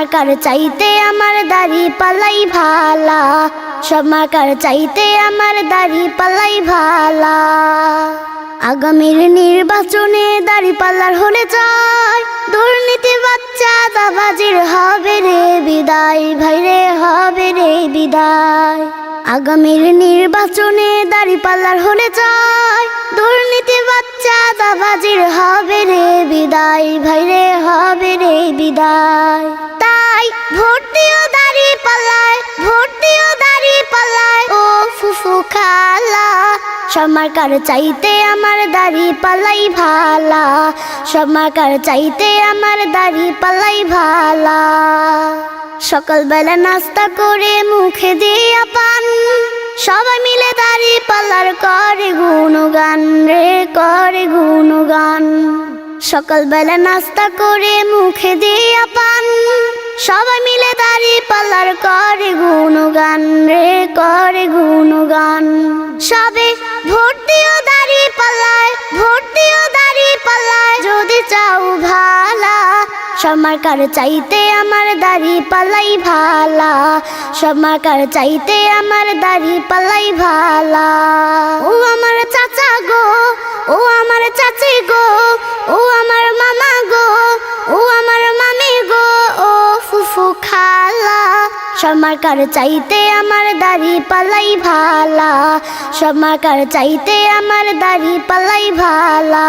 Marker চাইতে আমার দাড়ি পাল্লাই ভালা, সব মার্কার চাইতে আমার দাড়ি পাল্লাই ভালা। আগামীর নির্বাচনে দাড়ি পাল্লার হলে যায়, দুর্নীতি বাচ্চা দাবাজির হবে রে বিদায়, ভাইরে হবে রে বিদায়। আগামীর নির্বাচনে দাড়ি পাল্লার হলে যায়, দুর্নীতি বাচ্চা দাবাজির হবে রে বিদায়, ভাইরে হবে রে বিদায়। তাই ভোট দিও দাড়ি পাল্লায়, ভোট দিও দাড়ি পাল্লায় ও ফুফু খালা, সব মার্কার চাইতে আমার দাড়ি পাল্লাই ভালা, সব মার্কার চাইতে আমার দাড়ি পাল্লাই ভালা। সকালবেলা নাস্তা করে মুখে দিয়া পান, সবাই মিলে দাড়ি পাল্লার করে গুণগান রে, করে গুণগান। সকালবেলা নাস্তা করে মুখে দিয়া পান, সবাই মিলে দাড়ি পাল্লার করে গুণগান রে, করে গুণগান। সবে ভোট দিও দাড়ি পাল্লায়, ভোট দিও দাড়ি পাল্লায় যদি চাও ভালা, সব মার্কার চাইতে আমার দাড়ি পাল্লাই ভালা, সব মার্কার চাইতে আমার দাড়ি পাল্লাই ভালা। ও আমার চাচা গো, ও আমার চাচি গো, ও আমার মামা গো, ও আমার মামি গো, ও ফুফু খালা, সব মার্কার চাইতে আমার দাড়ি পাল্লাই ভালা, সব মার্কার চাইতে আমার দাড়ি পাল্লাই ভালা।